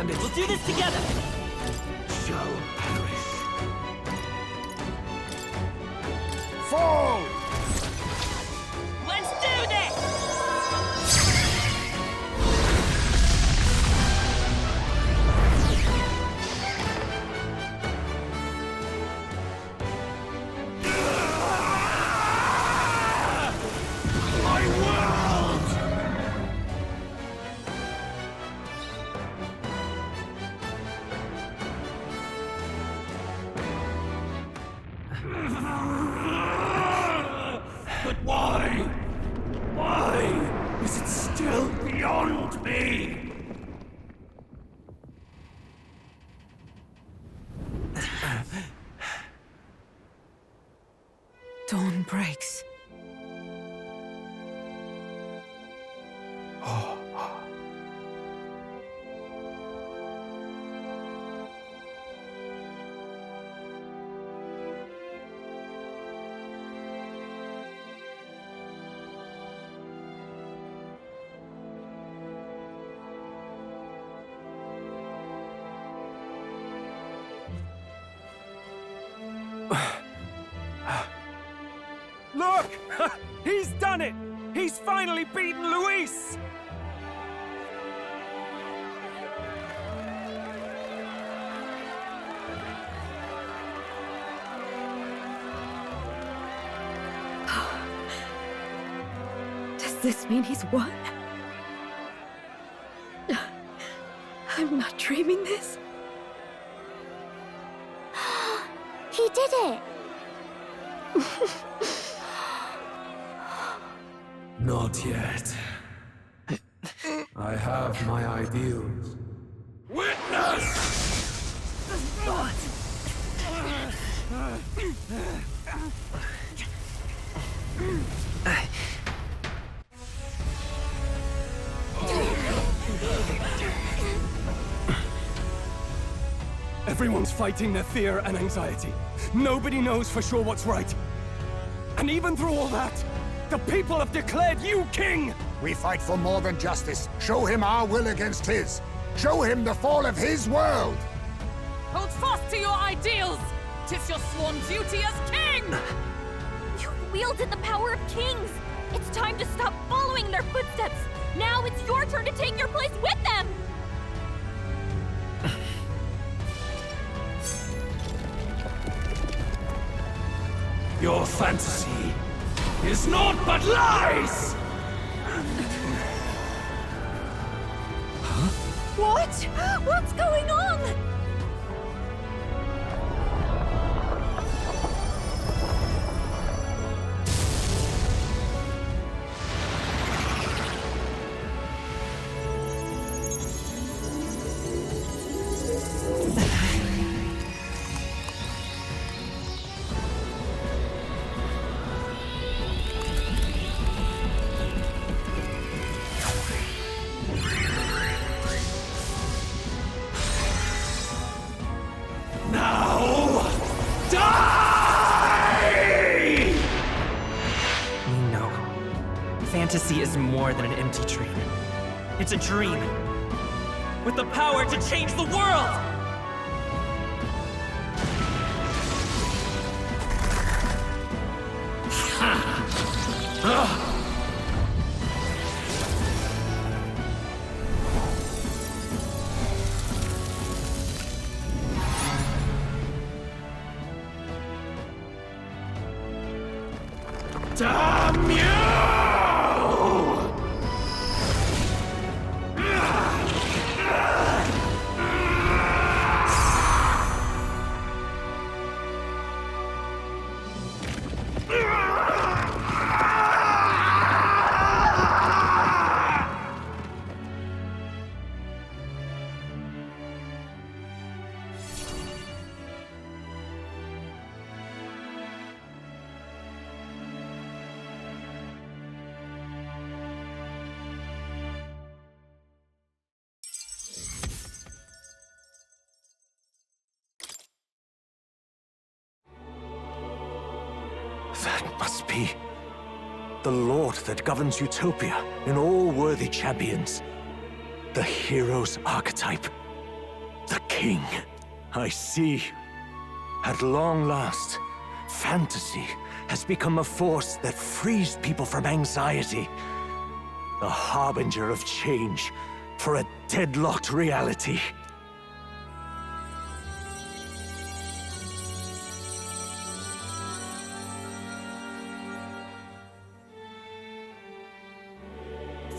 bandits. We'll do this together! Shall perish. Fall! Let's do this! My world! But why? Why is it still beyond me? Dawn breaks. Look! He's done it! He's finally beaten Luis! Does this mean he's won? I'm not dreaming this. He did it! Not yet. I have my ideals. Witness! Everyone's fighting their fear and anxiety. Nobody knows for sure what's right. And even through all that, the people have declared you king! We fight for more than justice. Show him our will against his. Show him the fall of his world! Hold fast to your ideals! 'Tis your sworn duty as king! You wielded the power of kings! It's time to stop following their footsteps! Now it's your turn to take your place with them! Your fantasy is naught but lies! What? What's going on? Fantasy is more than an empty dream. It's a dream with the power to change the world! Damn you! That must be the Lord that governs Utopia in all worthy champions. The hero's archetype. The king. I see. At long last, fantasy has become a force that frees people from anxiety. A harbinger of change for a deadlocked reality.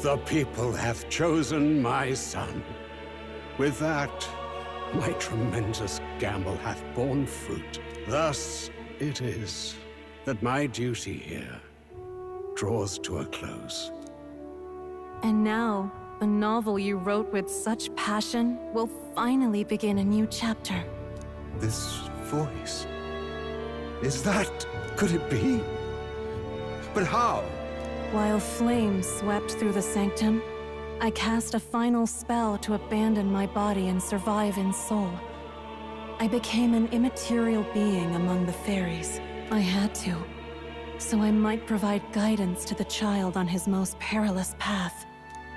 The people have chosen my son. With that, my tremendous gamble hath borne fruit. Thus it is that my duty here draws to a close. And now, the novel you wrote with such passion will finally begin a new chapter. This voice... could it be? But how? While flames swept through the sanctum, I cast a final spell to abandon my body and survive in soul. I became an immaterial being among the fairies. I had to, so I might provide guidance to the child on his most perilous path.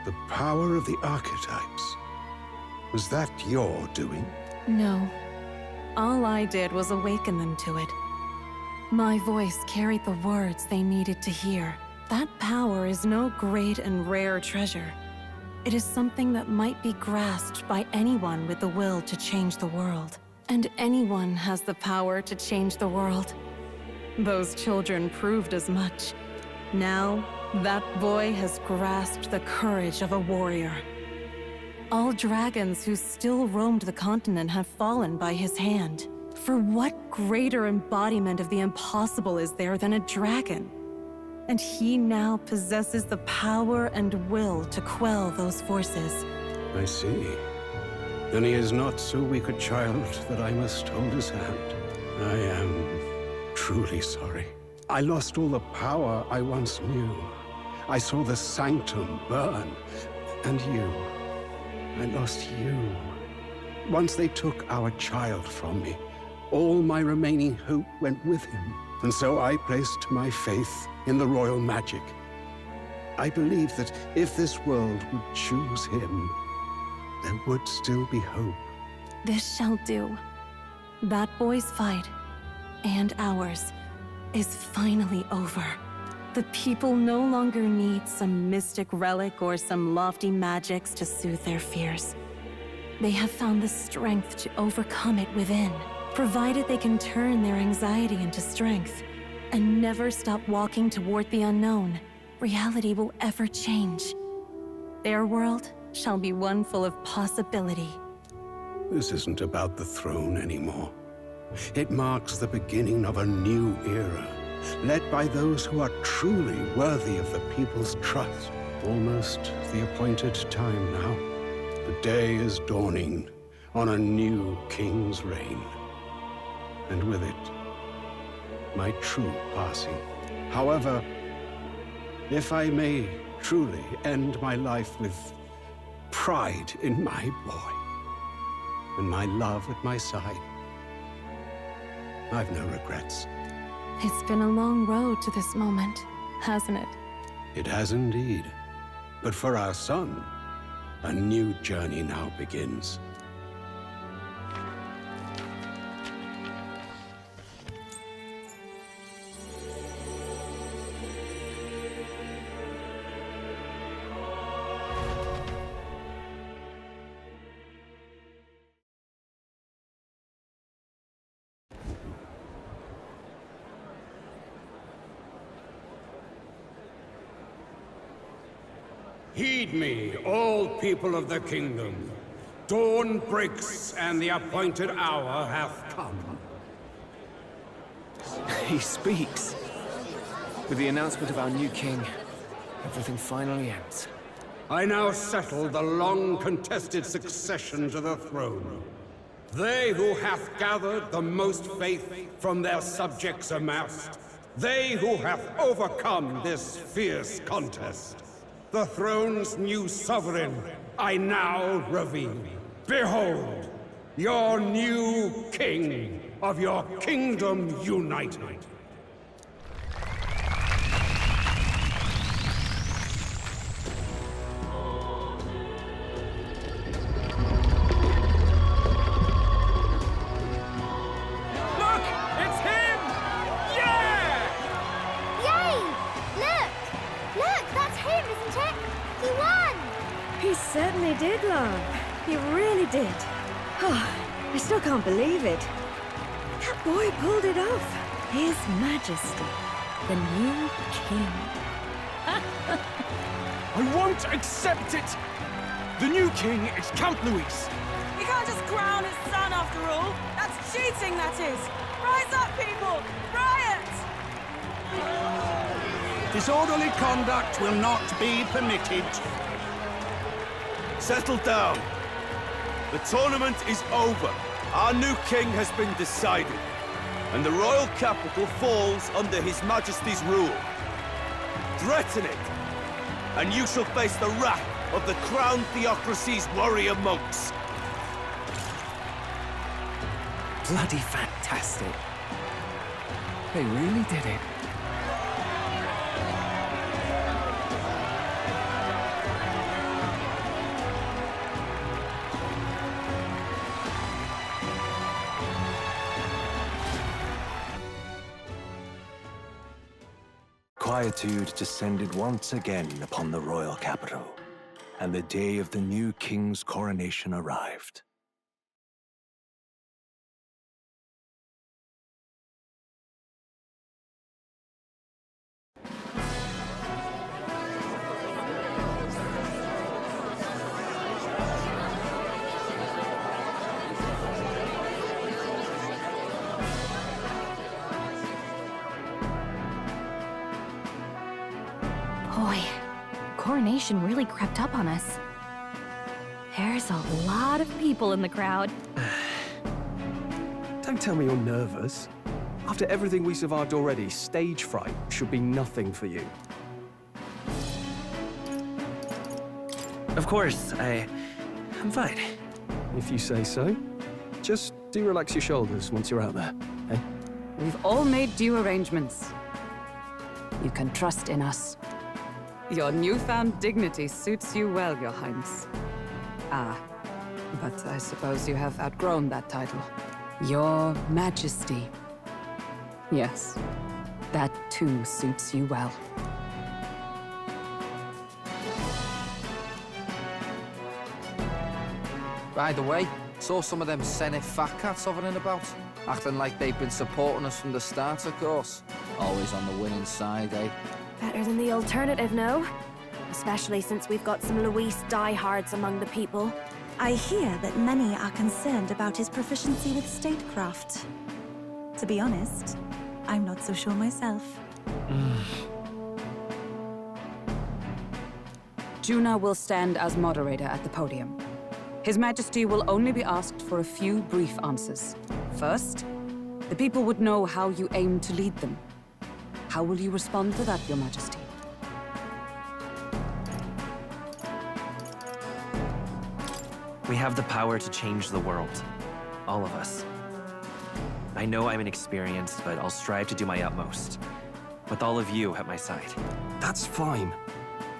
The power of the archetypes. Was that your doing? No. All I did was awaken them to it. My voice carried the words they needed to hear. That power is no great and rare treasure. It is something that might be grasped by anyone with the will to change the world. And anyone has the power to change the world. Those children proved as much. Now, that boy has grasped the courage of a warrior. All dragons who still roamed the continent have fallen by his hand. For what greater embodiment of the impossible is there than a dragon? And he now possesses the power and will to quell those forces. I see. Then he is not so weak a child that I must hold his hand. I am truly sorry. I lost all the power I once knew. I saw the sanctum burn. And you. I lost you. Once they took our child from me, all my remaining hope went with him. And so I placed my faith in the royal magic. I believed that if this world would choose him, there would still be hope. This shall do. That boy's fight, and ours, is finally over. The people no longer need some mystic relic or some lofty magics to soothe their fears. They have found the strength to overcome it within. Provided they can turn their anxiety into strength and never stop walking toward the unknown, reality will ever change. Their world shall be one full of possibility. This isn't about the throne anymore. It marks the beginning of a new era, led by those who are truly worthy of the people's trust. Almost the appointed time now. The day is dawning on a new king's reign. And with it, my true passing. However, if I may truly end my life with pride in my boy, and my love at my side, I've no regrets. It's been a long road to this moment, hasn't it? It has indeed. But for our son, a new journey now begins. Heed me, all people of the kingdom. Dawn breaks, and the appointed hour hath come. He speaks. With the announcement of our new king, everything finally ends. I now settle the long-contested succession to the throne. They who hath gathered the most faith from their subjects amassed. They who hath overcome this fierce contest. The throne's new sovereign, I now reveal. Behold, your new king of your kingdom united. You really did. Oh, I still can't believe it. That boy pulled it off. His Majesty, the new king. I won't accept it! The new king is Count Luis. You can't just crown his son after all. That's cheating, that is. Rise up, people! Riot! Disorderly conduct will not be permitted. Settle down. The tournament is over. Our new king has been decided, and the royal capital falls under His Majesty's rule. Threaten it, and you shall face the wrath of the crown theocracy's warrior monks. Bloody fantastic. They really did it. Quietude descended once again upon the royal capital, and the day of the new king's coronation arrived. Boy, coronation really crept up on us. There's a lot of people in the crowd. Don't tell me you're nervous. After everything we survived already, stage fright should be nothing for you. Of course, I'm fine. If you say so. Just do relax your shoulders once you're out there, eh? We've all made due arrangements. You can trust in us. Your newfound dignity suits you well, Your Highness. Ah, but I suppose you have outgrown that title. Your Majesty. Yes, that too suits you well. By the way, saw some of them Senate fat cats hovering about, acting like they've been supporting us from the start, of course. Always on the winning side, eh? Better than the alternative, no? Especially since we've got some Luis diehards among the people. I hear that many are concerned about his proficiency with statecraft. To be honest, I'm not so sure myself. Juna will stand as moderator at the podium. His Majesty will only be asked for a few brief answers. First, the people would know how you aim to lead them. How will you respond to that, Your Majesty? We have the power to change the world. All of us. I know I'm inexperienced, but I'll strive to do my utmost. With all of you at my side. That's fine.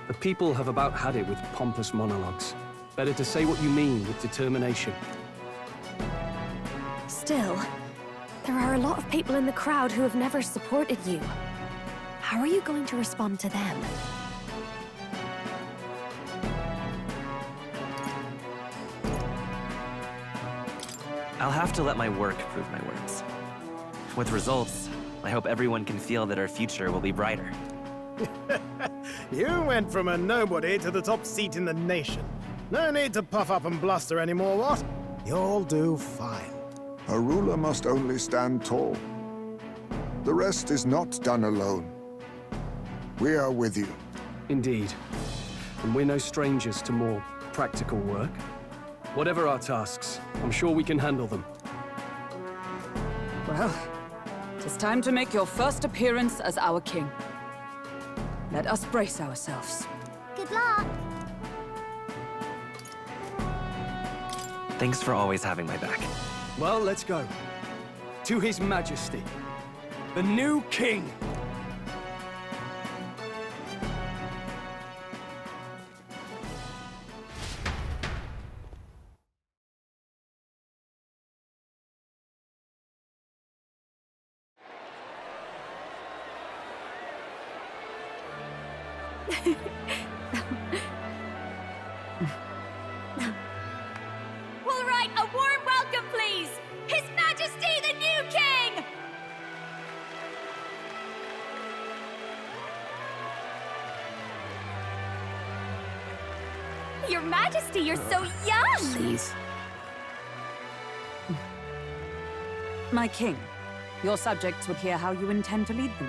The people have about had it with pompous monologues. Better to say what you mean with determination. Still, there are a lot of people in the crowd who have never supported you. How are you going to respond to them? I'll have to let my work prove my words. With results, I hope everyone can feel that our future will be brighter. You went from a nobody to the top seat in the nation. No need to puff up and bluster anymore, what? You'll do fine. A ruler must only stand tall. The rest is not done alone. We are with you. Indeed. And we're no strangers to more practical work. Whatever our tasks, I'm sure we can handle them. Well, it is time to make your first appearance as our king. Let us brace ourselves. Good luck! Thanks for always having my back. Well, let's go. To His Majesty, the new king! Your Majesty, you're so young! Please. My king, your subjects would hear how you intend to lead them.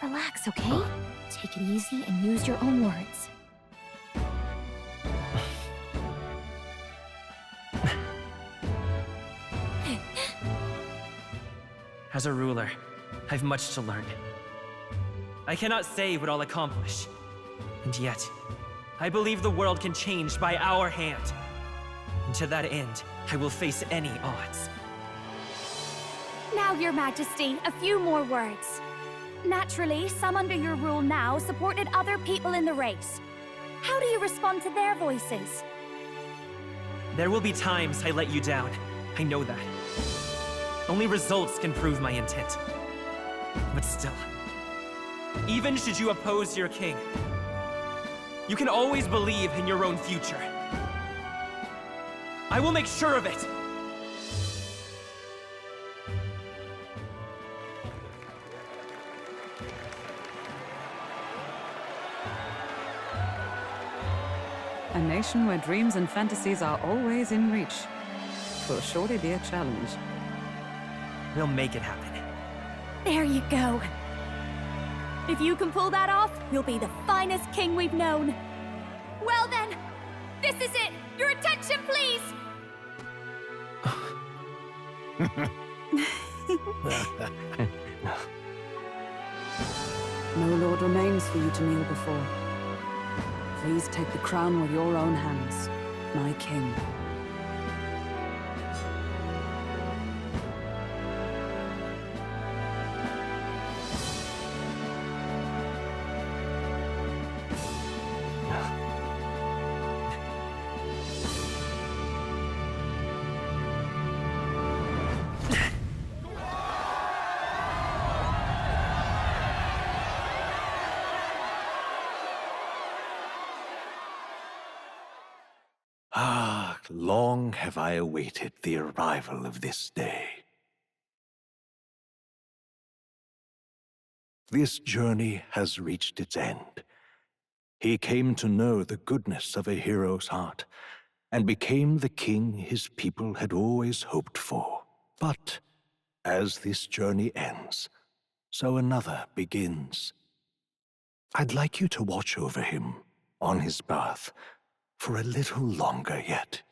Relax, okay? Take it easy and use your own words. As a ruler, I've much to learn. I cannot say what I'll accomplish. And yet, I believe the world can change by our hand. And to that end, I will face any odds. Now, Your Majesty, a few more words. Naturally, some under your rule now supported other people in the race. How do you respond to their voices? There will be times I let you down. I know that. Only results can prove my intent. But still, even should you oppose your king, you can always believe in your own future. I will make sure of it! A nation where dreams and fantasies are always in reach. Will surely be a challenge. We'll make it happen. There you go. If you can pull that off, you'll be the finest king we've known. Well then, this is it! Your attention, please! No lord remains for you to kneel before. Please take the crown with your own hands, my king. Ah, long have I awaited the arrival of this day. This journey has reached its end. He came to know the goodness of a hero's heart, and became the king his people had always hoped for. But as this journey ends, so another begins. I'd like you to watch over him on his path for a little longer yet.